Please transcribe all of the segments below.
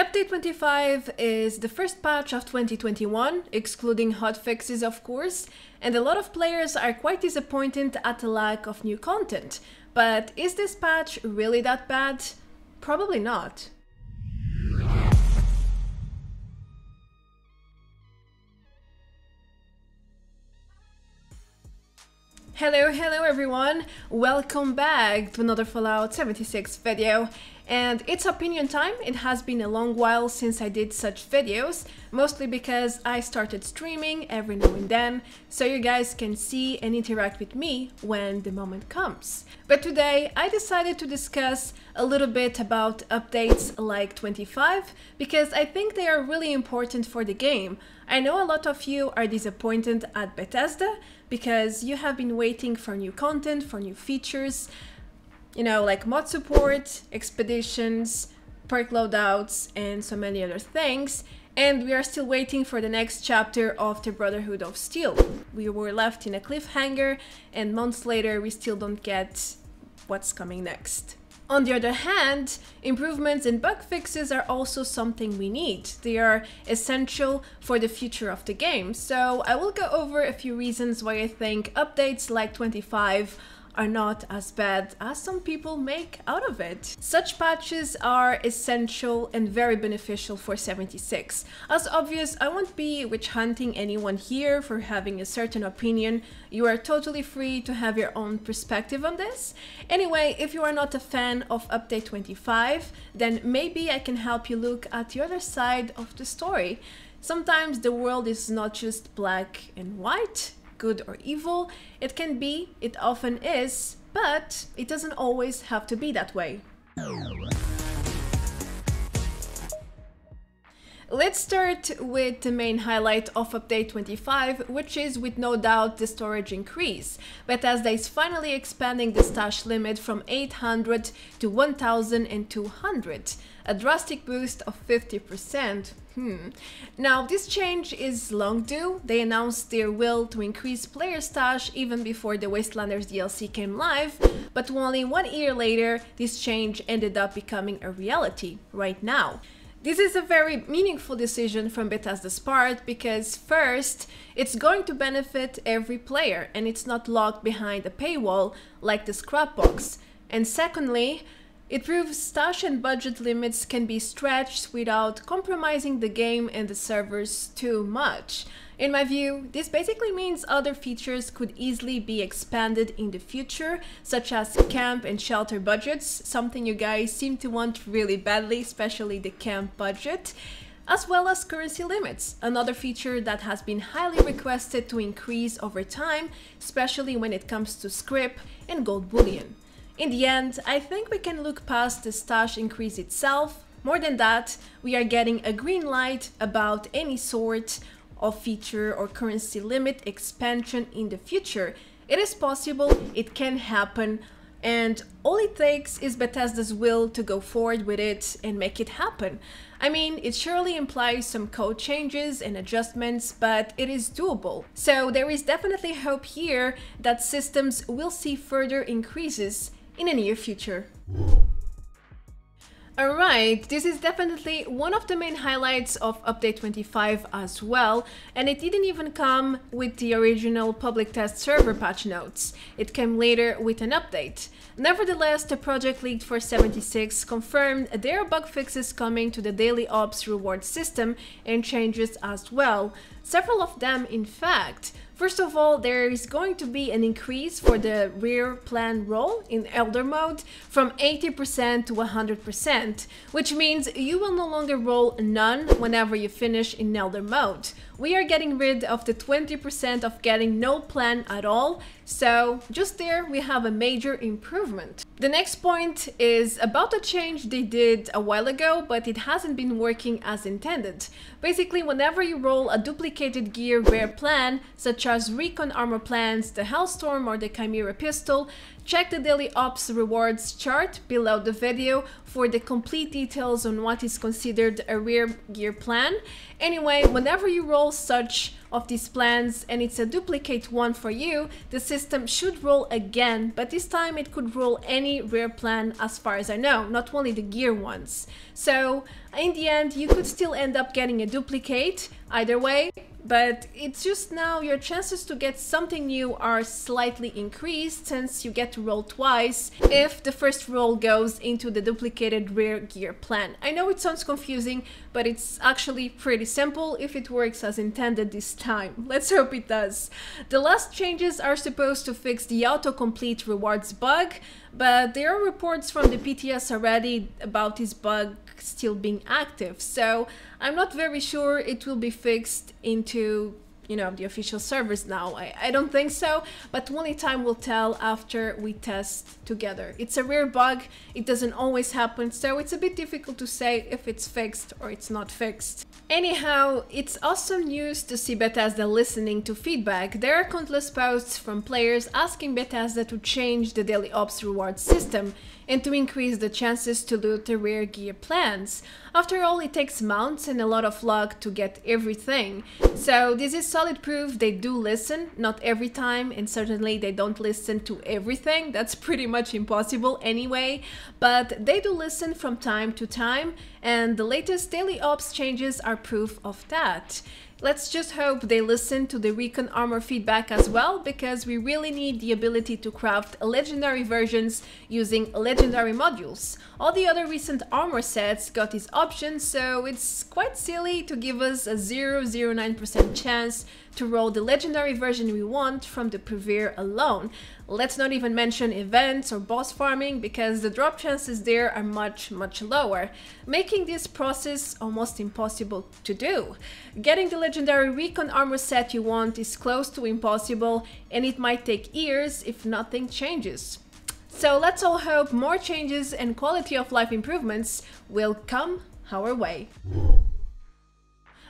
Update 25 is the first patch of 2021, excluding hotfixes of course, and a lot of players are quite disappointed at the lack of new content. But is this patch really that bad? Probably not. Hello everyone! Welcome back to another Fallout 76 video. And it's opinion time. It has been a long while since I did such videos, mostly because I started streaming every now and then, so you guys can see and interact with me when the moment comes. But today I decided to discuss a little bit about updates like 25, because I think they are really important for the game. I know a lot of you are disappointed at Bethesda, because you have been waiting for new content, for new features, you know, like mod support, expeditions, perk loadouts, and so many other things. And we are still waiting for the next chapter of the Brotherhood of Steel. We were left in a cliffhanger, and months later we still don't get what's coming next. On the other hand, improvements and bug fixes are also something we need. They are essential for the future of the game. So I will go over a few reasons why I think updates like 25 are not as bad as some people make out of it. Such patches are essential and very beneficial for 76. As obvious, I won't be witch hunting anyone here for having a certain opinion. You are totally free to have your own perspective on this. Anyway, if you are not a fan of Update 25, then maybe I can help you look at the other side of the story. Sometimes the world is not just black and white, good or evil. It can be, it often is, but it doesn't always have to be that way. Let's start with the main highlight of Update 25, which is with no doubt the storage increase. Bethesda is finally expanding the stash limit from 800 to 1200, a drastic boost of 50%. Now, this change is long due. They announced their will to increase player stash even before the Wastelanders DLC came live, but only 1 year later, this change ended up becoming a reality right now. This is a very meaningful decision from Bethesda's part because first, it's going to benefit every player and it's not locked behind a paywall like the Scrapbox. And secondly, it proves stash and budget limits can be stretched without compromising the game and the servers too much. In my view, this basically means other features could easily be expanded in the future, such as camp and shelter budgets, something you guys seem to want really badly, especially the camp budget, as well as currency limits, another feature that has been highly requested to increase over time, especially when it comes to scrip and gold bullion. In the end, I think we can look past the stash increase itself. More than that, we are getting a green light about any sort of feature or currency limit expansion in the future. It is possible, it can happen, and all it takes is Bethesda's will to go forward with it and make it happen. I mean, it surely implies some code changes and adjustments, but it is doable. So there is definitely hope here that systems will see further increases in the near future. Alright, this is definitely one of the main highlights of Update 25 as well, and it didn't even come with the original public test server patch notes. It came later with an update. Nevertheless, the project lead for 76 confirmed there are bug fixes coming to the daily ops reward system and changes as well. Several of them, in fact. First of all, there is going to be an increase for the rear plan roll in Elder mode from 80% to 100%, which means you will no longer roll none whenever you finish in Elder mode. We are getting rid of the 20% of getting no plan at all, so just there we have a major improvement. The next point is about a change they did a while ago, but it hasn't been working as intended. Basically, whenever you roll a duplicated gear rare plan, such as recon armor plans, the Hellstorm or the Chimera pistol, check the daily ops rewards chart below the video for the complete details on what is considered a rare gear plan. Anyway, whenever you roll such of these plans and it's a duplicate one for you, the system should roll again, but this time it could roll any rare plan as far as I know, not only the gear ones. So In the end, you could still end up getting a duplicate either way, but it's just now your chances to get something new are slightly increased since you get to roll twice if the first roll goes into the duplicated rear gear plan. I know it sounds confusing, but it's actually pretty simple if it works as intended this time. Let's hope it does. The last changes are supposed to fix the autocomplete rewards bug, but there are reports from the PTS already about this bug still being active, so I'm not very sure it will be fixed into the official servers now. I don't think so, but only time will tell after we test together. It's a rare bug, it doesn't always happen, so it's a bit difficult to say if it's fixed or it's not fixed. Anyhow, it's awesome news to see Bethesda listening to feedback. There are countless posts from players asking Bethesda to change the daily ops reward system and to increase the chances to loot the rear gear plans. After all, it takes months and a lot of luck to get everything. So this is solid proof they do listen, not every time, and certainly they don't listen to everything. That's pretty much impossible anyway, but they do listen from time to time, and the latest daily ops changes are proof of that. Let's just hope they listen to the recon armor feedback as well, because we really need the ability to craft legendary versions using legendary modules. All the other recent armor sets got these options, so it's quite silly to give us a 0.09% chance to roll the legendary version we want from the Previer alone. Let's not even mention events or boss farming, because the drop chances there are much lower, making this process almost impossible to do. Getting the legendary recon armor set you want is close to impossible, and it might take years if nothing changes. So let's all hope more changes and quality of life improvements will come our way.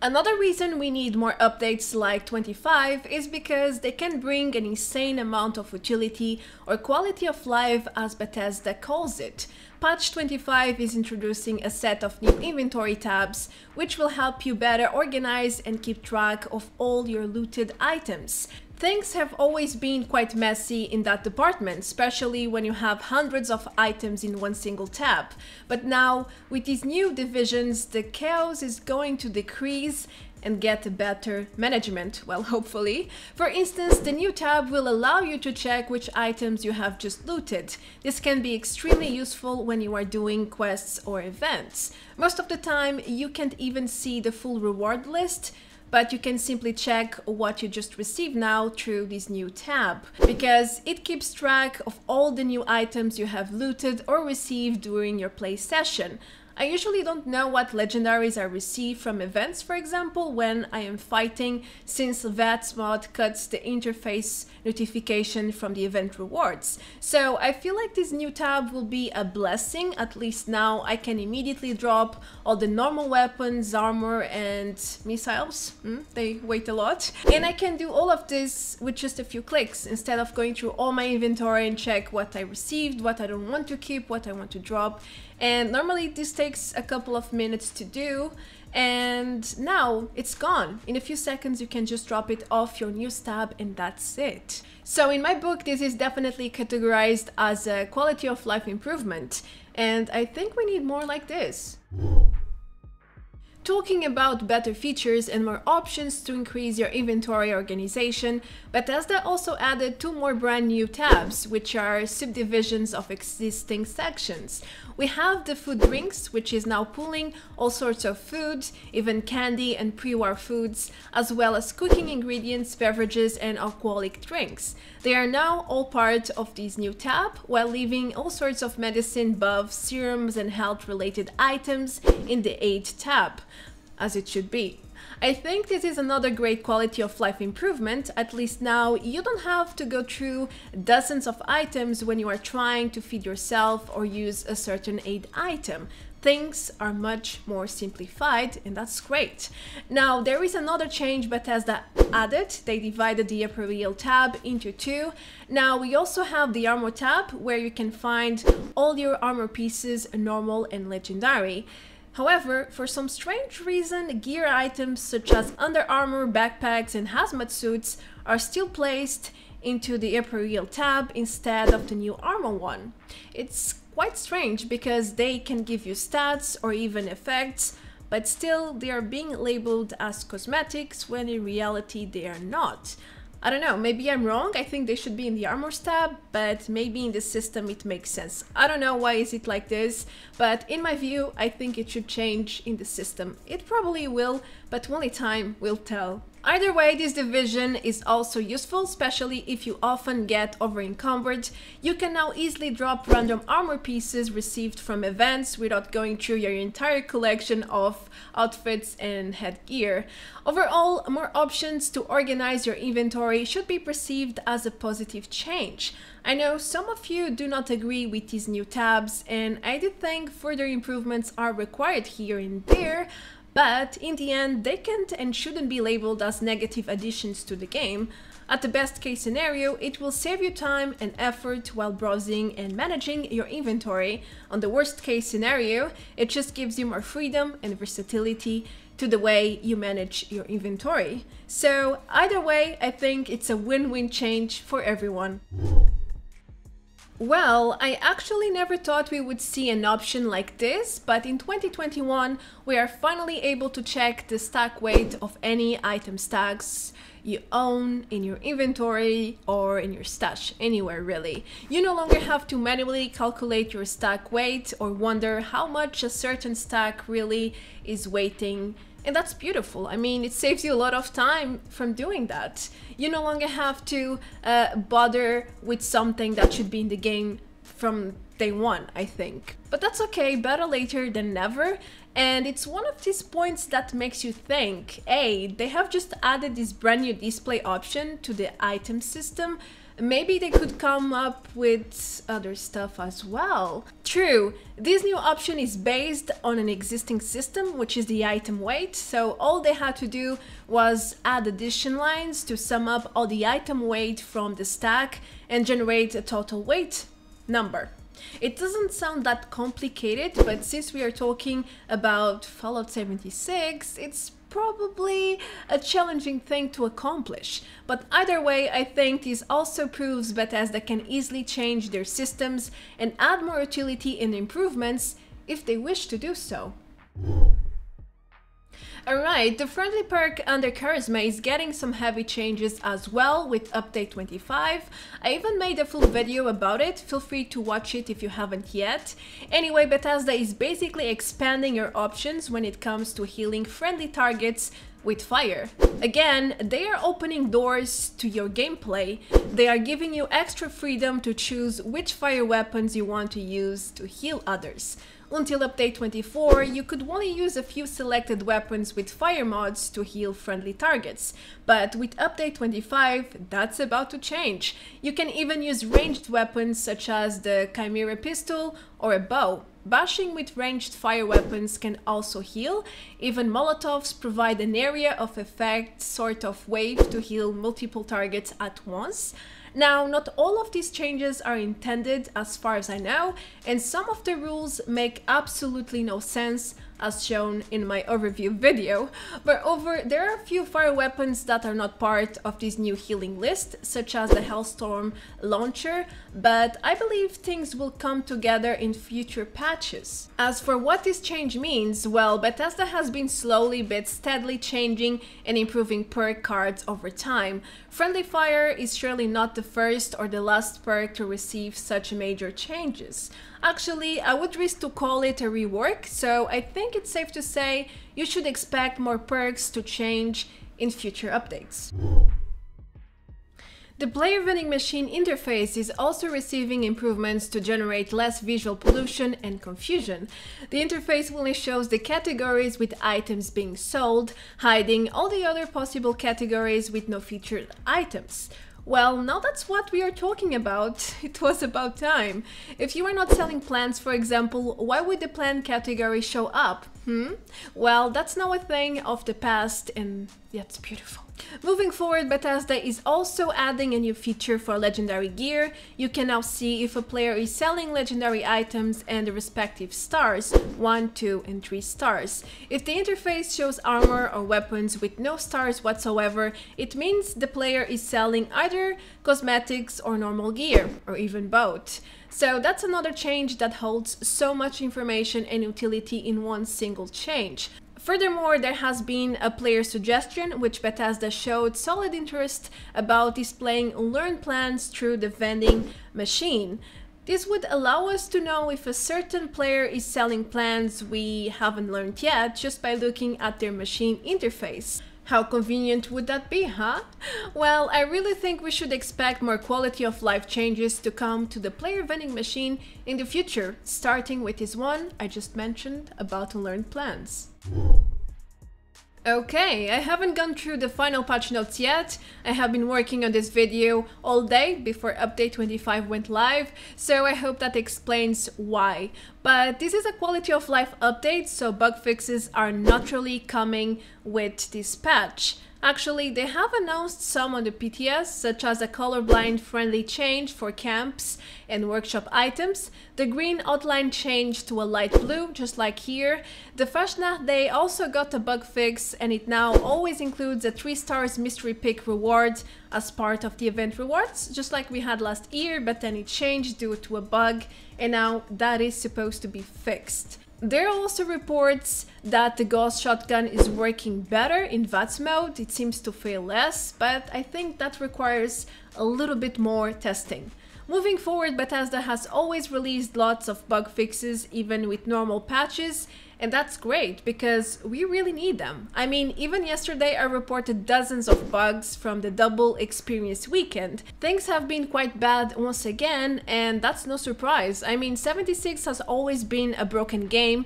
Another reason we need more updates like 25 is because they can bring an insane amount of utility or quality of life, as Bethesda calls it. Patch 25 is introducing a set of new inventory tabs, which will help you better organize and keep track of all your looted items. Things have always been quite messy in that department, especially when you have hundreds of items in one single tab. But now, with these new divisions, the chaos is going to decrease and get better management, well, hopefully. For instance, the new tab will allow you to check which items you have just looted. This can be extremely useful when you are doing quests or events. Most of the time, you can't even see the full reward list, but you can simply check what you just received now through this new tab, because it keeps track of all the new items you have looted or received during your play session. I usually don't know what legendaries I receive from events, for example, when I am fighting, since VATS mod cuts the interface notification from the event rewards. So I feel like this new tab will be a blessing. At least now I can immediately drop all the normal weapons, armor and missiles. They weight a lot. And I can do all of this with just a few clicks, instead of going through all my inventory and check what I received, what I don't want to keep, what I want to drop. And normally this takes a couple of minutes to do, and now it's gone. In a few seconds you can just drop it off your news tab and that's it. So in my book, this is definitely categorized as a quality of life improvement, and I think we need more like this. Talking about better features and more options to increase your inventory organization, Bethesda also added 2 more brand new tabs, which are subdivisions of existing sections. We have the food drinks, which is now pulling all sorts of foods, even candy and pre-war foods, as well as cooking ingredients, beverages and alcoholic drinks. They are now all part of this new tab, while leaving all sorts of medicine, buffs, serums and health-related items in the aid tab, as it should be. I think this is another great quality of life improvement. At least now you don't have to go through dozens of items when you are trying to feed yourself or use a certain aid item. Things are much more simplified, and that's great. Now, there is another change Bethesda added. They divided the Apparel tab into 2. Now, we also have the Armor tab, where you can find all your armor pieces, normal and legendary. However, for some strange reason, gear items such as under armor, backpacks and hazmat suits are still placed into the Apparel tab instead of the new armor one. It's quite strange because they can give you stats or even effects, but still they are being labeled as cosmetics when in reality they are not. I don't know, maybe I'm wrong, I think they should be in the armors tab, but maybe in the system it makes sense. I don't know why is it like this, but in my view, I think it should change in the system. It probably will, but only time will tell. Either way, this division is also useful, especially if you often get over-encumbered. You can now easily drop random armor pieces received from events without going through your entire collection of outfits and headgear. Overall, more options to organize your inventory should be perceived as a positive change. I know some of you do not agree with these new tabs, and I do think further improvements are required here and there, but in the end, they can't and shouldn't be labeled as negative additions to the game. At the best case scenario, it will save you time and effort while browsing and managing your inventory. On the worst case scenario, it just gives you more freedom and versatility to the way you manage your inventory. So either way, I think it's a win-win change for everyone. Well, I actually never thought we would see an option like this, but in 2021 we are finally able to check the stack weight of any item stacks you own in your inventory or in your stash, anywhere really. You no longer have to manually calculate your stack weight or wonder how much a certain stack really is weighting. And that's beautiful. I mean, it saves you a lot of time from doing that. You no longer have to bother with something that should be in the game from day one, I think. But that's okay, better later than never. And it's one of these points that makes you think, hey, they have just added this brand new display option to the item system. Maybe they could come up with other stuff as well. True, this new option is based on an existing system, which is the item weight. So all they had to do was add addition lines to sum up all the item weight from the stack and generate a total weight number. It doesn't sound that complicated, but since we are talking about Fallout 76, it's probably a challenging thing to accomplish. But either way, I think this also proves Bethesda can easily change their systems and add more utility and improvements if they wish to do so. Alright, the friendly perk under Charisma is getting some heavy changes as well with update 25. I even made a full video about it, feel free to watch it if you haven't yet. Anyway, Bethesda is basically expanding your options when it comes to healing friendly targets with fire. Again, they are opening doors to your gameplay. They are giving you extra freedom to choose which fire weapons you want to use to heal others. Until update 24, you could only use a few selected weapons with fire mods to heal friendly targets. But with update 25, that's about to change. You can even use ranged weapons such as the Chimera pistol or a bow. Bashing with ranged fire weapons can also heal. Even Molotovs provide an area of effect sort of wave to heal multiple targets at once. Now, not all of these changes are intended as far as I know, and some of the rules make absolutely no sense as shown in my overview video. Moreover, there are a few fire weapons that are not part of this new healing list, such as the Hellstorm launcher, but I believe things will come together in future patches. As for what this change means, well, Bethesda has been slowly but steadily changing and improving perk cards over time. Friendly Fire is surely not the first or the last perk to receive such major changes. Actually, I would risk to call it a rework, so I think it's safe to say you should expect more perks to change in future updates. The player vending machine interface is also receiving improvements to generate less visual pollution and confusion. The interface only shows the categories with items being sold, hiding all the other possible categories with no featured items. Well, now that's what we are talking about. It was about time. If you are not selling plants, for example, why would the plant category show up? Well, that's now a thing of the past, and that's beautiful. Moving forward, Bethesda is also adding a new feature for legendary gear. You can now see if a player is selling legendary items and the respective stars, 1, 2, and 3 stars. If the interface shows armor or weapons with no stars whatsoever, it means the player is selling either cosmetics or normal gear, or even both. So that's another change that holds so much information and utility in one single change. Furthermore, there has been a player suggestion which Bethesda showed solid interest about displaying learn plans through the vending machine. This would allow us to know if a certain player is selling plans we haven't learned yet just by looking at their machine interface. How convenient would that be, huh? Well, I really think we should expect more quality of life changes to come to the player vending machine in the future, starting with this one I just mentioned about learned plans. Okay, I haven't gone through the final patch notes yet. I have been working on this video all day before update 25 went live, so I hope that explains why. But this is a quality of life update, so bug fixes are naturally coming with this patch. Actually, they have announced some on the PTS, such as a colorblind friendly change for camps and workshop items. The green outline changed to a light blue, just like here. The Fashnacht Day also got a bug fix, and it now always includes a 3 stars mystery pick reward as part of the event rewards, just like we had last year, but then it changed due to a bug, and now that is supposed to be fixed. There are also reports that the Gauss shotgun is working better in VATS mode. It seems to fail less, but I think that requires a little bit more testing. Moving forward, Bethesda has always released lots of bug fixes, even with normal patches, and that's great because we really need them. I mean, even yesterday I reported dozens of bugs from the double experience weekend. Things have been quite bad once again, and that's no surprise. I mean, 76 has always been a broken game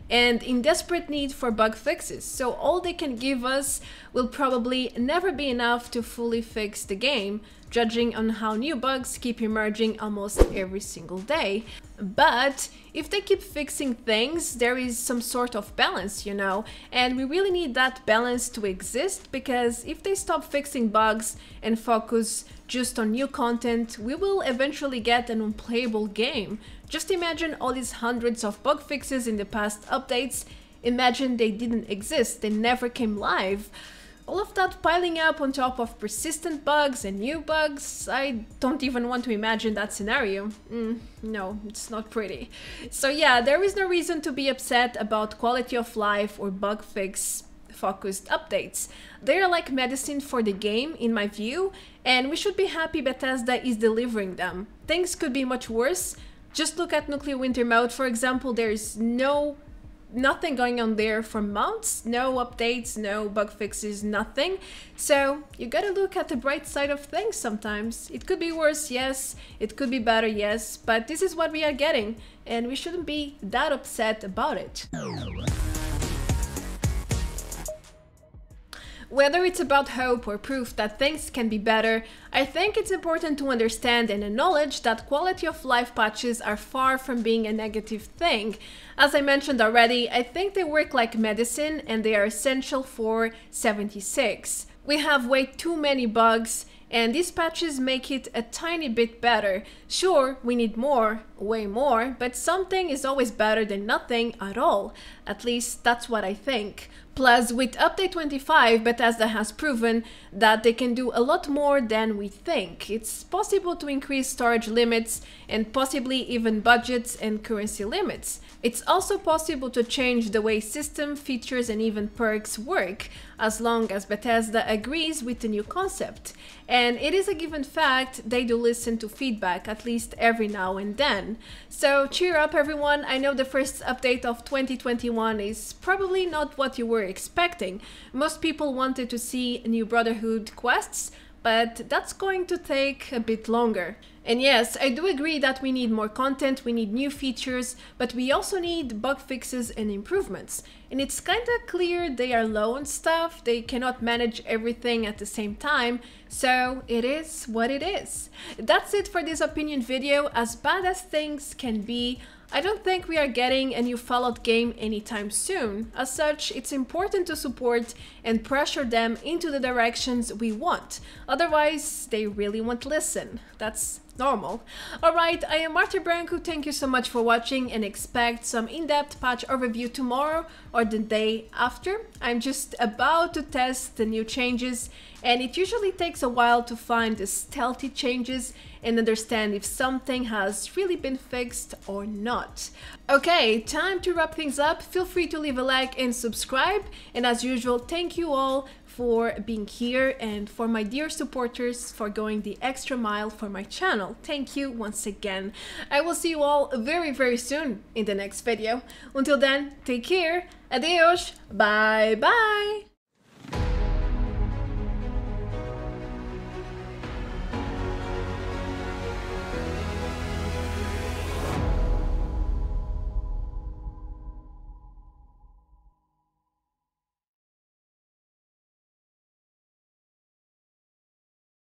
and in desperate need for bug fixes, so all they can give us will probably never be enough to fully fix the game, judging on how new bugs keep emerging almost every single day. But if they keep fixing things, there is some sort of balance, you know, and we really need that balance to exist, because if they stop fixing bugs and focus just on new content, we will eventually get an unplayable game. Just imagine all these hundreds of bug fixes in the past updates. Imagine they didn't exist, they never came live. All of that piling up on top of persistent bugs and new bugs, I don't even want to imagine that scenario. No, it's not pretty. So yeah, there is no reason to be upset about quality of life or bug fix focused updates. They are like medicine for the game, in my view, and we should be happy Bethesda is delivering them. Things could be much worse. Just look at Nuclear Winter mode, for example. There is nothing going on there for months, no updates, no bug fixes, nothing. So you gotta look at the bright side of things sometimes. It could be worse, yes, it could be better, yes, but this is what we are getting, and we shouldn't be that upset about it. Whether it's about hope or proof that things can be better, I think it's important to understand and acknowledge that quality of life patches are far from being a negative thing. As I mentioned already, I think they work like medicine and they are essential for 76. We have way too many bugs, and these patches make it a tiny bit better. Sure, we need more, way more, but something is always better than nothing at all. At least that's what I think. Plus, with update 25, Bethesda has proven that they can do a lot more than we think. It's possible to increase storage limits and possibly even budgets and currency limits. It's also possible to change the way system, features and even perks work, as long as Bethesda agrees with the new concept. And it is a given fact they do listen to feedback, at least every now and then. So cheer up everyone, I know the first update of 2021 is probably not what you were expecting. Most people wanted to see new Brotherhood quests, but that's going to take a bit longer. And yes, I do agree that we need more content, we need new features, but we also need bug fixes and improvements. And it's kinda clear they are low on stuff, they cannot manage everything at the same time, so it is what it is. That's it for this opinion video. As bad as things can be, I don't think we are getting a new Fallout game anytime soon. As such, it's important to support and pressure them into the directions we want. Otherwise, they really won't listen. That's normal. Alright, I am Marta Branco, thank you so much for watching, and expect some in-depth patch overview tomorrow or the day after. I'm just about to test the new changes, and it usually takes a while to find the stealthy changes and understand if something has really been fixed or not. Okay, time to wrap things up. Feel free to leave a like and subscribe, and as usual, thank you all for being here, and for my dear supporters for going the extra mile for my channel. Thank you once again. I will see you all very soon in the next video. Until then, take care, adeus, bye bye!